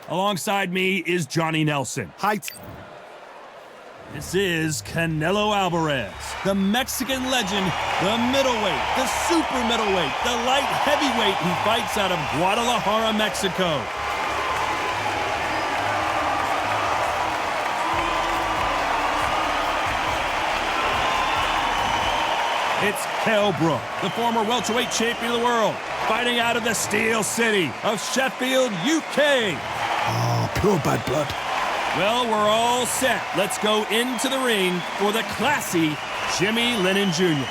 Alongside me is Johnny Nelson. Height. This is Canelo Álvarez, the Mexican legend, the middleweight, the super middleweight, the light heavyweight who fights out of Guadalajara, Mexico. It's Kell Brook, the former welterweight champion of the world, fighting out of the Steel City of Sheffield, UK. Oh, pure bad blood. Well, we're all set. Let's go into the ring for the classy Jimmy Lennon Jr.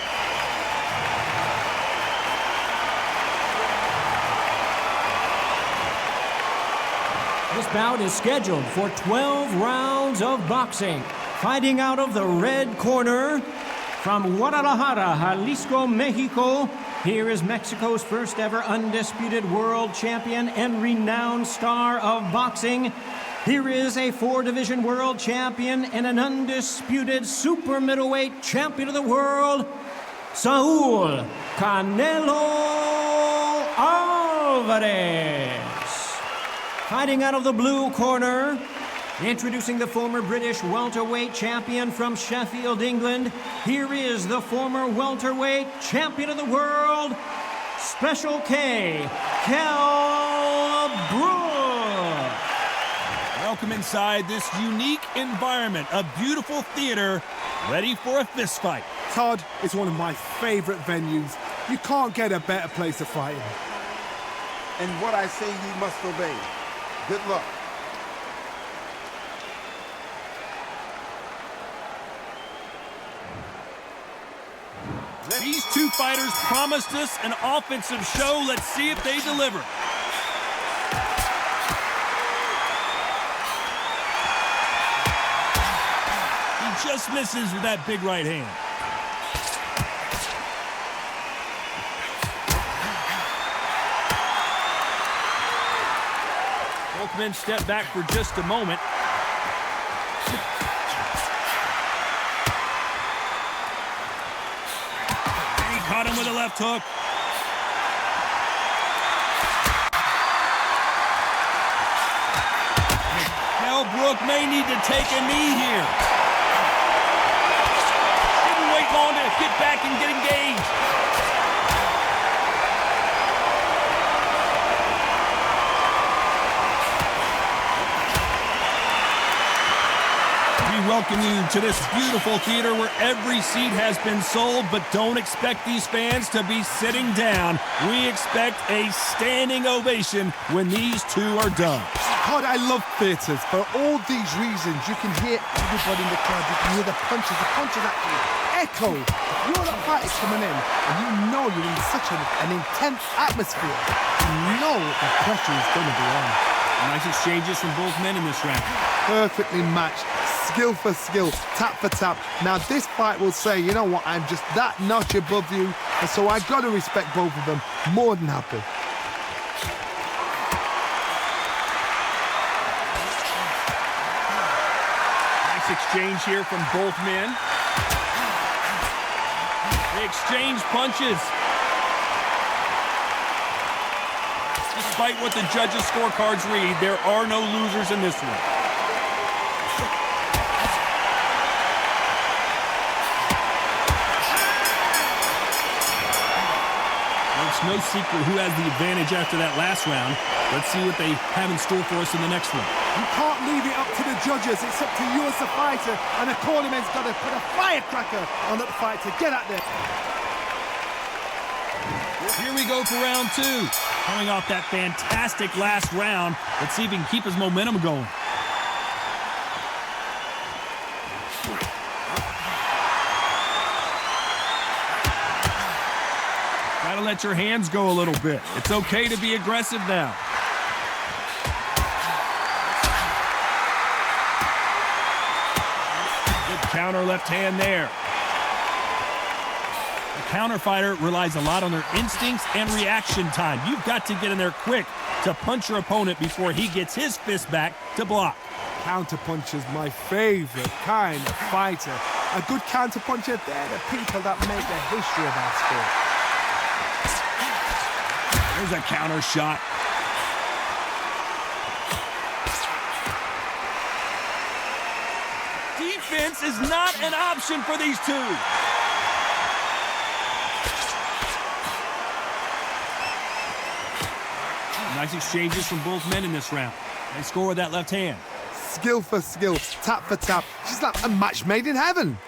This bout is scheduled for 12 rounds of boxing. Fighting out of the red corner, from Guadalajara, Jalisco, Mexico, here is Mexico's first ever undisputed world champion and renowned star of boxing. Here is a 4-division world champion and an undisputed super middleweight champion of the world, Saúl Canelo Álvarez. Fighting out of the blue corner, introducing the former British welterweight champion from Sheffield, England, here is the former welterweight champion of the world, Special K, Kell Brook. Welcome inside this unique environment, a beautiful theater, ready for a fist fight. Todd is one of my favorite venues. You can't get a better place to fight in. And what I say he must obey. Good luck. These two fighters promised us an offensive show. Let's see if they deliver. He just misses with that big right hand. Both men step back for just a moment. Caught him with a left hook. Kell Brook may need to take a knee here. Didn't wait long to get back and get engaged. We welcome you to this beautiful theater where every seat has been sold, but don't expect these fans to be sitting down. We expect a standing ovation when these two are done. God, I love theatres. For all these reasons, you can hear everybody in the crowd. You can hear the punches actually echo. You're the fighters coming in, and you know you're in such an intense atmosphere. You know the pressure is going to be on. Nice exchanges from both men in this round. Perfectly matched. Skill for skill, tap for tap. Now this fight will say, you know what, I'm just that notch above you, and so I got to respect both of them. More than happy. Nice exchange here from both men. They exchange punches. Despite what the judges' scorecards read, there are no losers in this one. No secret who has the advantage after that last round. Let's see what they have in store for us in the next one. You can't leave it up to the judges. It's up to you as the fighter, and the cornerman's got to put a firecracker on that fight to get at there. Here we go for round two. Coming off that fantastic last round, let's see if he can keep his momentum going. Gotta let your hands go a little bit. It's okay to be aggressive now. Good counter left hand there. The counter fighter relies a lot on their instincts and reaction time. You've got to get in there quick to punch your opponent before he gets his fist back to block. Counter punch is my favorite kind of fighter. A good counter puncher, they're the people that make the history of our sport. There's a counter shot. Defense is not an option for these two. Nice exchanges from both men in this round. They score with that left hand. Skill for skill, tap for tap. She's like a match made in heaven.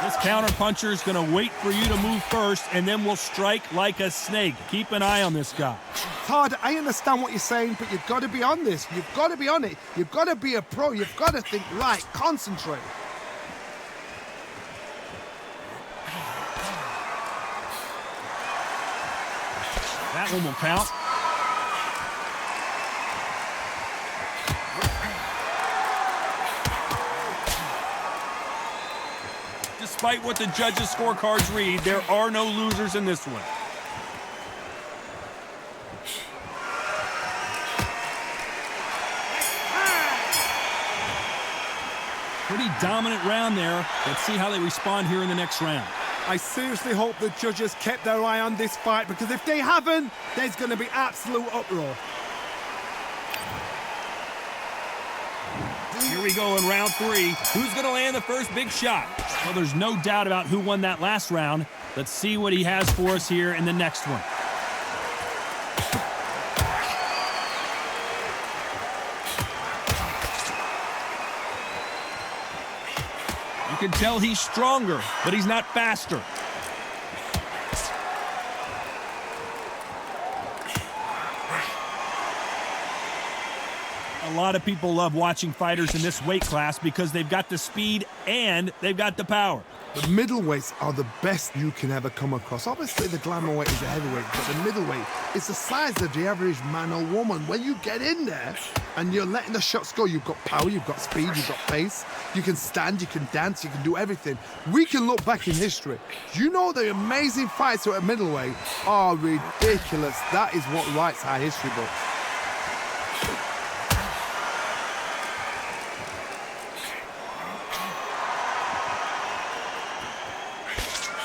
This counter-puncher is going to wait for you to move first, and then will strike like a snake. Keep an eye on this guy. Todd, I understand what you're saying, but you've got to be on this. You've got to be on it. You've got to be a pro. You've got to think right, concentrate. That one will count. Despite what the judges' scorecards read, there are no losers in this one. Pretty dominant round there. Let's see how they respond here in the next round. I seriously hope the judges kept their eye on this fight, because if they haven't, there's going to be absolute uproar. Here we go in round 3. Who's going to land the first big shot? Well, there's no doubt about who won that last round. Let's see what he has for us here in the next one. You can tell he's stronger, but he's not faster. A lot of people love watching fighters in this weight class because they've got the speed and they've got the power. The middleweights are the best you can ever come across. Obviously, the glamour weight is a heavyweight, but the middleweight is the size of the average man or woman. When you get in there and you're letting the shots go, you've got power, you've got speed, you've got pace. You can stand, you can dance, you can do everything. We can look back in history. You know the amazing fights at middleweight are ridiculous. That is what writes our history books.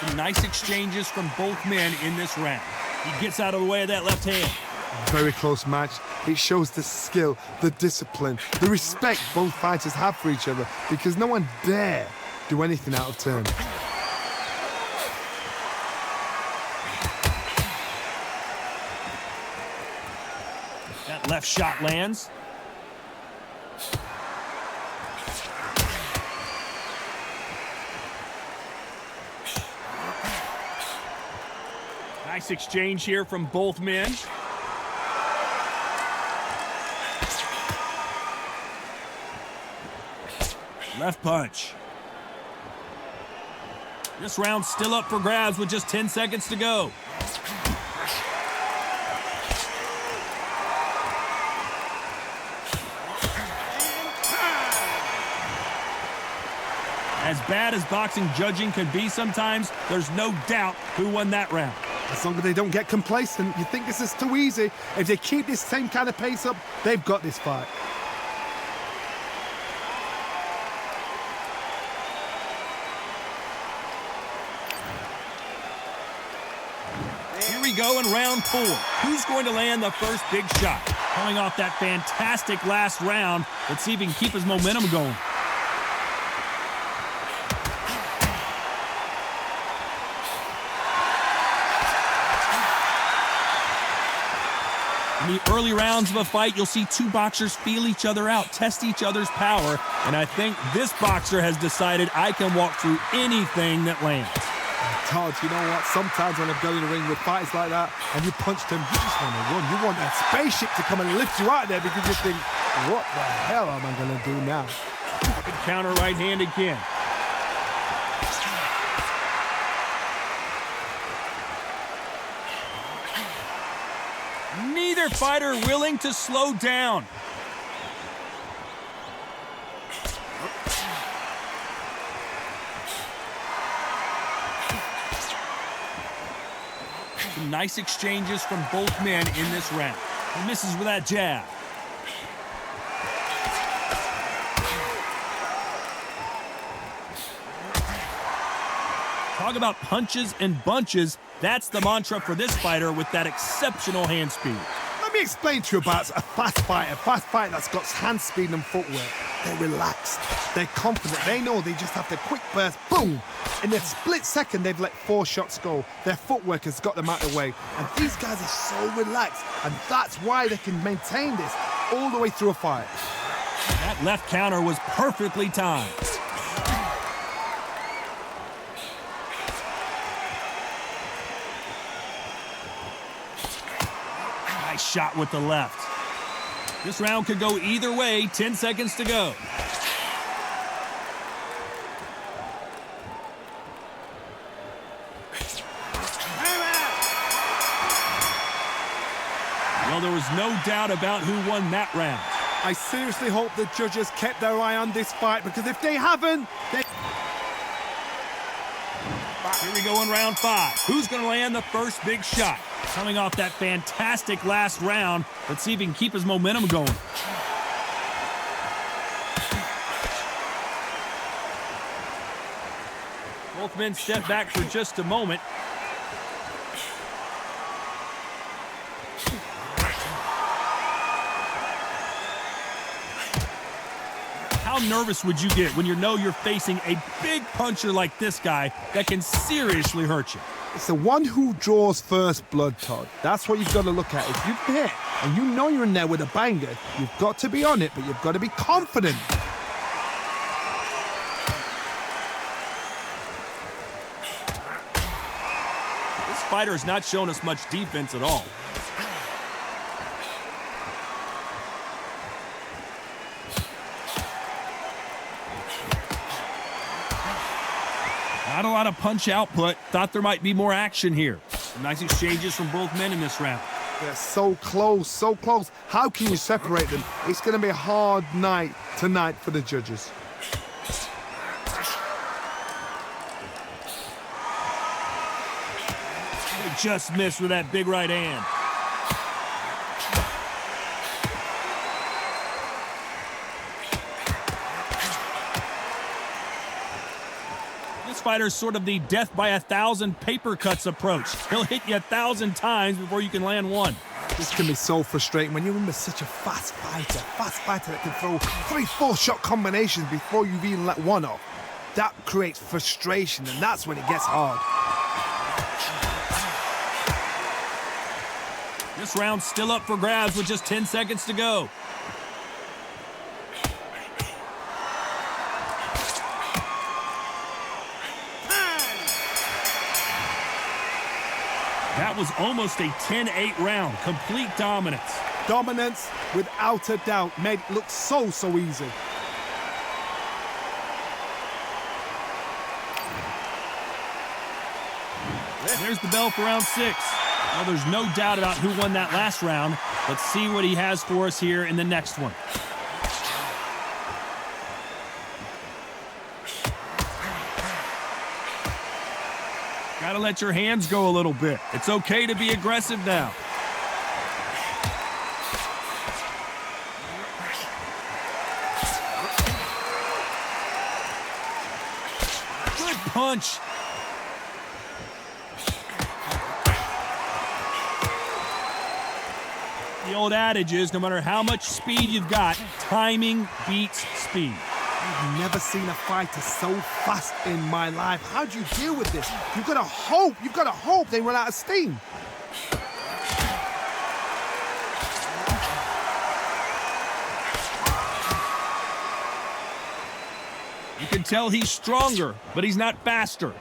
Some nice exchanges from both men in this round. He gets out of the way of that left hand. Very close match. It shows the skill, the discipline, the respect both fighters have for each other, because no one dare do anything out of turn. That left shot lands. Nice exchange here from both men. Left punch. This round's still up for grabs with just 10 seconds to go. As bad as boxing judging can be sometimes, there's no doubt who won that round. As long as they don't get complacent, you think this is too easy. If they keep this same kind of pace up, they've got this fight. Here we go in round 4. Who's going to land the first big shot? Coming off that fantastic last round, let's see if he can keep his momentum going. In the early rounds of a fight, you'll see two boxers feel each other out, test each other's power, and I think this boxer has decided I can walk through anything that lands. Todd, you know what? Sometimes when I've gone in the ring with fights like that and you punch them, you just want to run. You want that spaceship to come and lift you out of there, because you think, what the hell am I going to do now? Good counter right hand again. Neither fighter willing to slow down. Some nice exchanges from both men in this round. He misses with that jab. Talk about punches and bunches. That's the mantra for this fighter with that exceptional hand speed. Let me explain to you about a fast fighter that's got hand speed and footwork. They're relaxed, they're confident, they know they just have to quick burst, boom! In a split second, they've let 4 shots go. Their footwork has got them out of the way. And these guys are so relaxed, and that's why they can maintain this all the way through a fight. That left counter was perfectly timed. Nice shot with the left. This round could go either way. 10 seconds to go. Well, there was no doubt about who won that round. I seriously hope the judges kept their eye on this fight, because if they haven't, they... Here we go in round 5. Who's going to land the first big shot? Coming off that fantastic last round, let's see if he can keep his momentum going. Both men step back for just a moment. How nervous would you get when you know you're facing a big puncher like this guy that can seriously hurt you? It's the one who draws first blood, Todd. That's what you've got to look at. If you hit and you know you're in there with a banger, you've got to be on it, but you've got to be confident. This fighter has not shown us much defense at all. Not a lot of punch output. Thought there might be more action here. Some nice exchanges from both men in this round. They're so close, so close. How can you separate them? It's going to be a hard night tonight for the judges. They just missed with that big right hand. This fighter's sort of the death by 1,000 paper cuts approach. He'll hit you 1,000 times before you can land one. This can be so frustrating when you're with such a fast fighter that can throw 3-4 shot combinations before you've even let one off. That creates frustration, and that's when it gets hard. This round's still up for grabs with just 10 seconds to go. That was almost a 10-8 round. Complete dominance. Dominance, without a doubt, made it look so easy. There's the bell for round 6. Well, there's no doubt about who won that last round. Let's see what he has for us here in the next one. Gotta let your hands go a little bit. It's okay to be aggressive now. Good punch. The old adage is, no matter how much speed you've got, timing beats speed. I've never seen a fighter so fast in my life. How do you deal with this? You've got to hope they run out of steam. You can tell he's stronger, but he's not faster.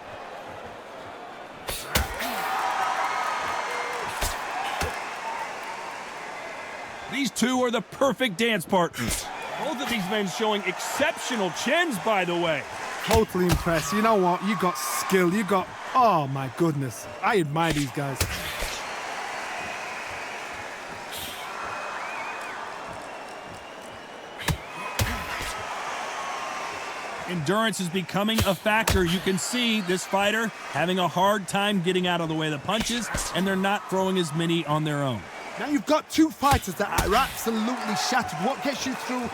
These two are the perfect dance partners. Both of these men showing exceptional chins, by the way. Totally impressed. You know what? You got skill. You got... Oh, my goodness. I admire these guys. Endurance is becoming a factor. You can see this fighter having a hard time getting out of the way of the punches, and they're not throwing as many on their own. Now you've got two fighters that are absolutely shattered. What gets you through?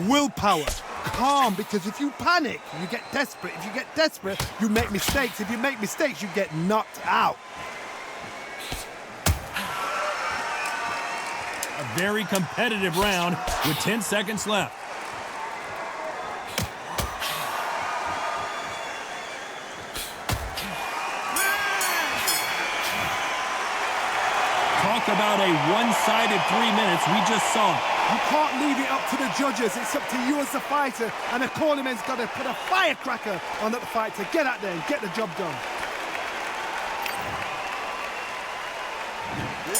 Willpower. Calm, because if you panic, you get desperate. If you get desperate, you make mistakes. If you make mistakes, you get knocked out. A very competitive round with 10 seconds left. Talk about a one-sided 3 minutes. We just saw it. You can't leave it up to the judges. It's up to you as the fighter, and the cornerman's got to put a firecracker on that fight to get out there and get the job done.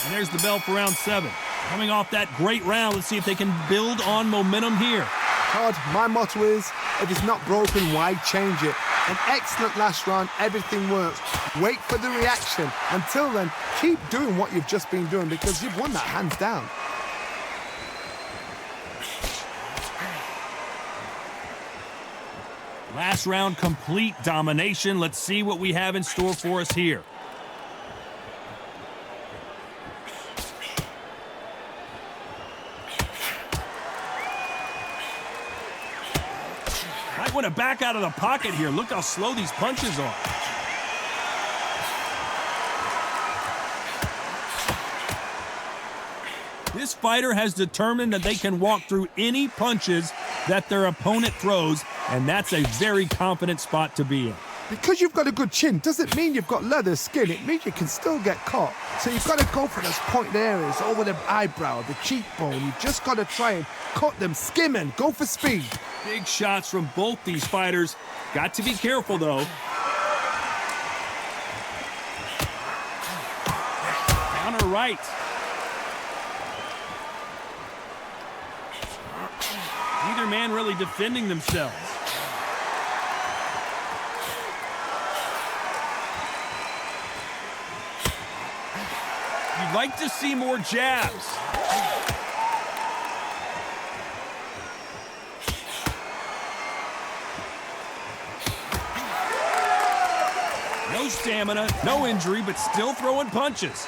And there's the bell for round 7. Coming off that great round, let's see if they can build on momentum here. Todd, my motto is, if it's not broken, why change it? An excellent last round, everything works. Wait for the reaction. Until then, keep doing what you've just been doing because you've won that hands down. Last round, complete domination. Let's see what we have in store for us here. Might want to back out of the pocket here. Look how slow these punches are. This fighter has determined that they can walk through any punches that their opponent throws, and that's a very confident spot to be in. Because you've got a good chin doesn't mean you've got leather skin. It means you can still get caught. So you've got to go for those pointed areas over the eyebrow, the cheekbone. You've just got to try and cut them, skim and go for speed. Big shots from both these fighters. Got to be careful, though. Counter right. Neither man really defending themselves. You'd like to see more jabs. No stamina, no injury, but still throwing punches.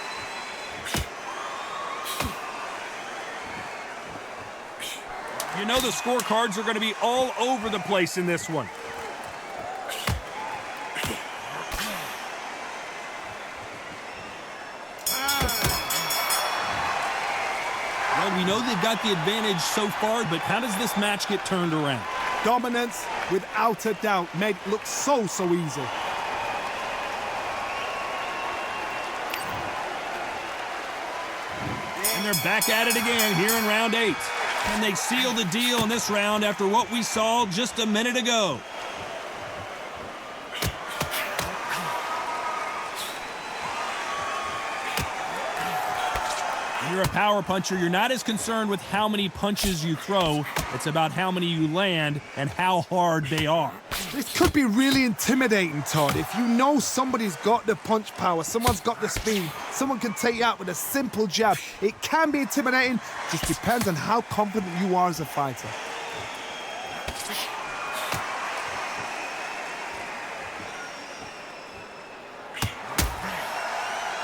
You know the scorecards are going to be all over the place in this one. Well, we know they've got the advantage so far, but how does this match get turned around? Dominance, without a doubt, made it look so easy. And they're back at it again here in round 8. Can they seal the deal in this round after what we saw just a minute ago? When you're a power puncher, you're not as concerned with how many punches you throw. It's about how many you land and how hard they are. This could be really intimidating, Todd. If you know somebody's got the punch power, someone's got the speed, someone can take you out with a simple jab, it can be intimidating. Just depends on how confident you are as a fighter.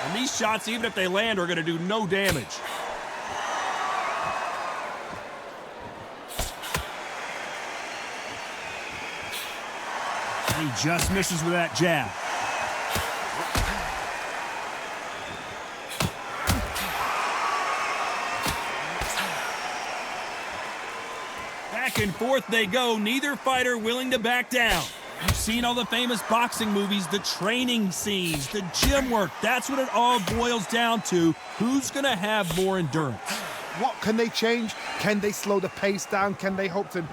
And these shots, even if they land, are going to do no damage. He just misses with that jab. Back and forth they go, neither fighter willing to back down. You've seen all the famous boxing movies, the training scenes, the gym work. That's what it all boils down to. Who's going to have more endurance? What can they change? Can they slow the pace down? Can they hope to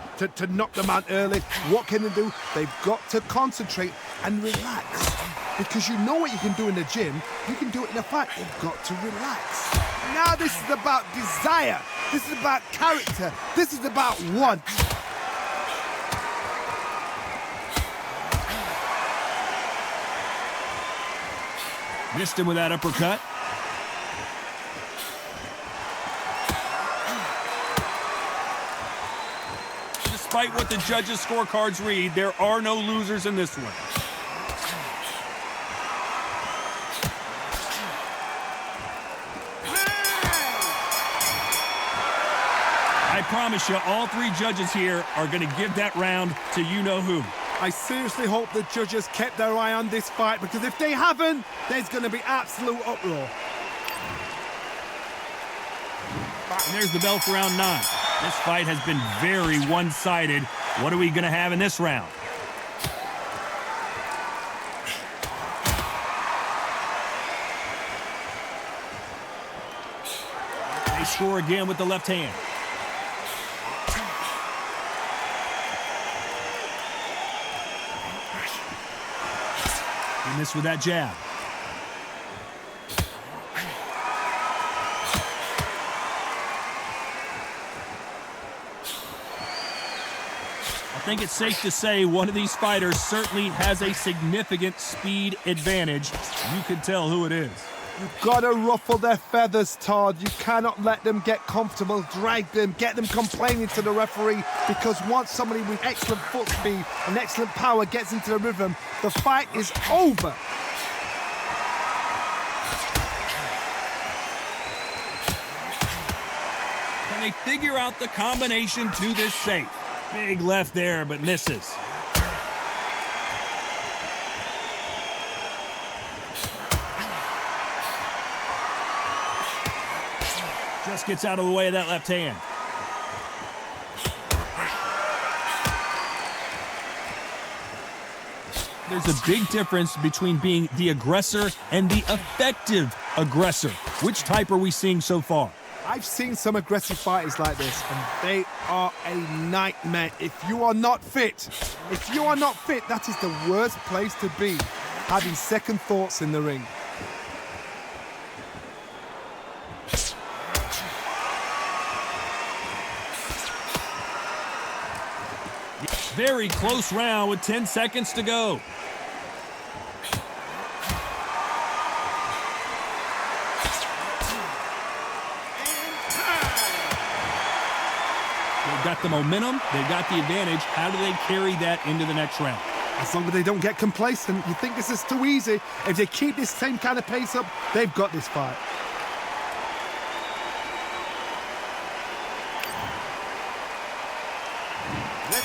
knock them out early? What can they do? They've got to concentrate and relax. Because you know what you can do in the gym, you can do it in a fight. You've got to relax. Now this is about desire. This is about character. This is about want. Missed him with that uppercut. Despite what the judges' scorecards read, there are no losers in this one. I promise you, all three judges here are going to give that round to you-know-who. I seriously hope the judges kept their eye on this fight, because if they haven't, there's going to be absolute uproar. And there's the bell for round 9. This fight has been very one-sided. What are we going to have in this round? They score again with the left hand. He missed with that jab. I think it's safe to say one of these fighters certainly has a significant speed advantage. You can tell who it is. You've got to ruffle their feathers, Todd. You cannot let them get comfortable, drag them, get them complaining to the referee, because once somebody with excellent foot speed and excellent power gets into the rhythm, the fight is over. Can they figure out the combination to this safe? Big left there, but misses. Just gets out of the way of that left hand. There's a big difference between being the aggressor and the effective aggressor. Which type are we seeing so far? I've seen some aggressive fighters like this, and they are a nightmare. If you are not fit, that is the worst place to be, having second thoughts in the ring. Very close round with 10 seconds to go. They've got the momentum, they've got the advantage. How do they carry that into the next round? As long as they don't get complacent, you think this is too easy. If they keep this same kind of pace up, they've got this fight.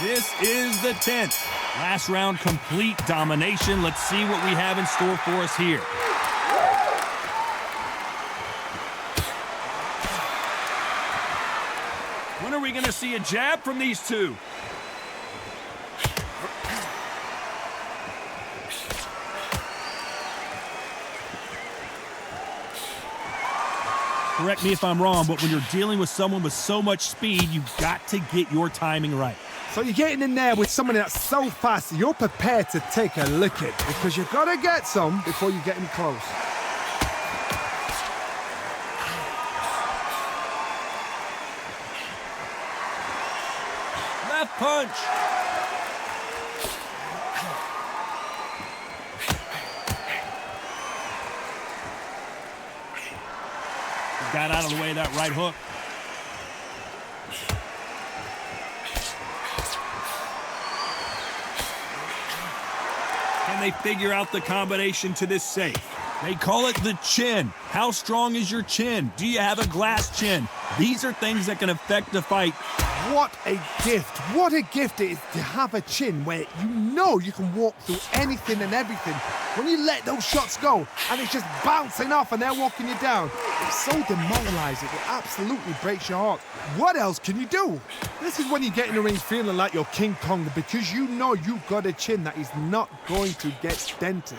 This is the 10th. Last round, complete domination. Let's see what we have in store for us here. When are we going to see a jab from these two? Correct me if I'm wrong, but when you're dealing with someone with so much speed, you've got to get your timing right. So you're getting in there with someone that's so fast, you're prepared to take a licking, because you've got to get some before you get him close. Left punch. Got out of the way of that right hook. Can they figure out the combination to this safe? They call it the chin. How strong is your chin? Do you have a glass chin? These are things that can affect the fight. What a gift. What a gift it is to have a chin where you know you can walk through anything and everything. When you let those shots go and it's just bouncing off and they're walking you down, it's so demoralizing. It absolutely breaks your heart. What else can you do? This is when you get in the ring feeling like you're King Kong, because you know you've got a chin that is not going to get dented.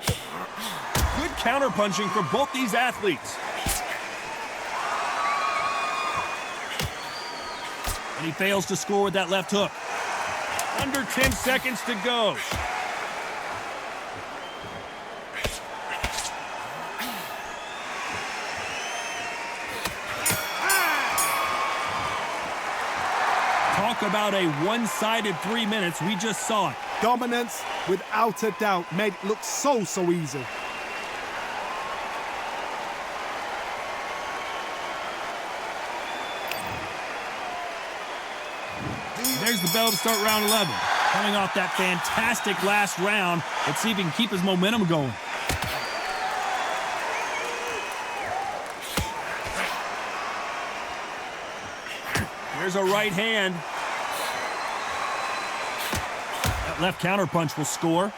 Good counter-punching for both these athletes. And he fails to score with that left hook. Under 10 seconds to go. Talk about a one-sided 3 minutes. We just saw it. Dominance, without a doubt, made it look so easy. There's the bell to start round 11. Coming off that fantastic last round, let's see if he can keep his momentum going. There's a right hand. That left counter punch will score.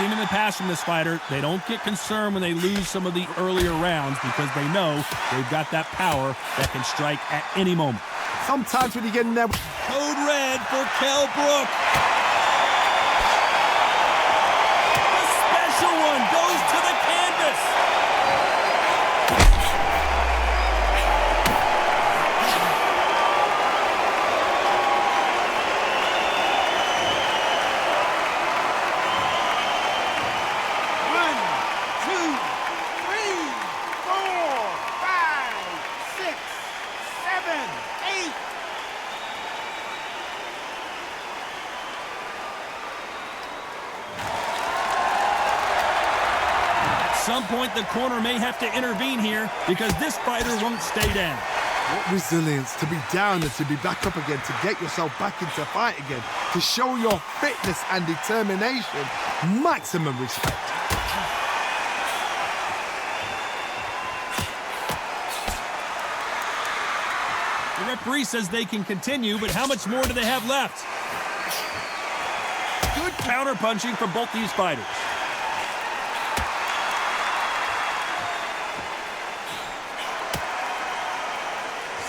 seen in the past from this fighter, they don't get concerned when they lose some of the earlier rounds because they know they've got that power that can strike at any moment. Sometimes when you get in there... Code red for Kell Brook. The special one goes to the canvas. At some point, the corner may have to intervene here because this fighter won't stay down. What resilience to be down and to be back up again, to get yourself back into fight again, to show your fitness and determination. Maximum respect. The referee says they can continue, but how much more do they have left? Good counter-punching from both these fighters.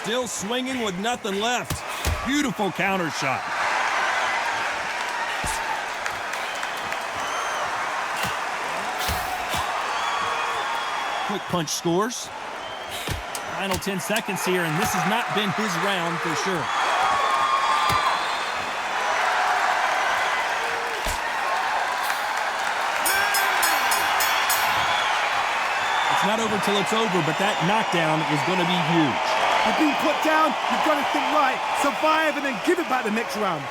Still swinging with nothing left. Beautiful counter shot. Quick punch scores. Final 10 seconds here, and this has not been his round for sure. It's not over till it's over, but that knockdown is going to be huge. You've been put down, you've got to think right, survive and then give it back the next round.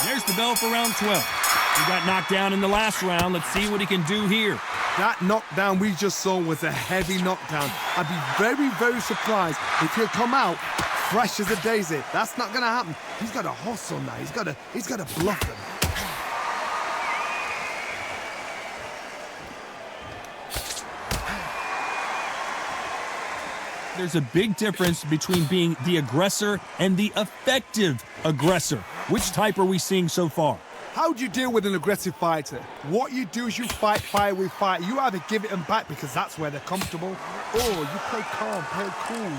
There's the bell for round 12. He got knocked down in the last round. Let's see what he can do here. That knockdown we just saw was a heavy knockdown. I'd be very, very surprised if he'll come out fresh as a daisy. That's not going to happen. He's got to hustle now. He's got to bluff him. There's a big difference between being the aggressor and the effective aggressor. Which type are we seeing so far? How do you deal with an aggressive fighter? What you do is you fight fire with fire. You either give it them back because that's where they're comfortable, or you play calm, play cool.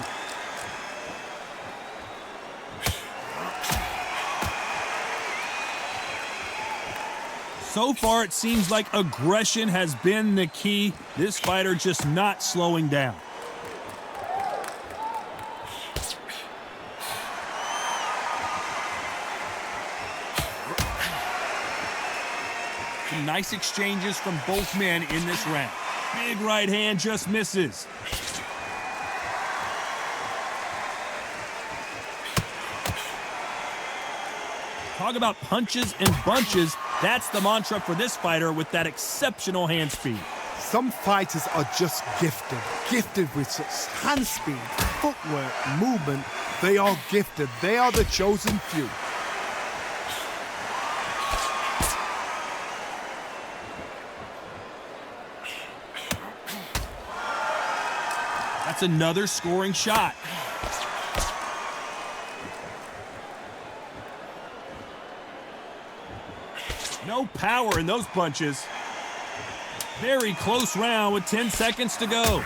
So far, it seems like aggression has been the key. This fighter just not slowing down. Some nice exchanges from both men in this round. Big right hand just misses. Talk about punches and bunches. That's the mantra for this fighter with that exceptional hand speed. Some fighters are just gifted with such hand speed, footwork, movement. They are gifted. They are the chosen few. That's another scoring shot. No power in those punches. Very close round with 10 seconds to go.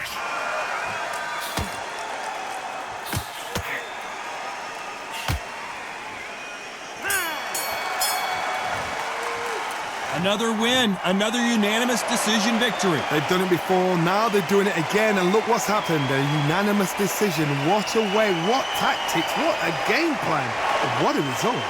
Another win, another unanimous decision victory. They've done it before, now they're doing it again, and look what's happened. A unanimous decision. What a way, what tactics, what a game plan. What a result.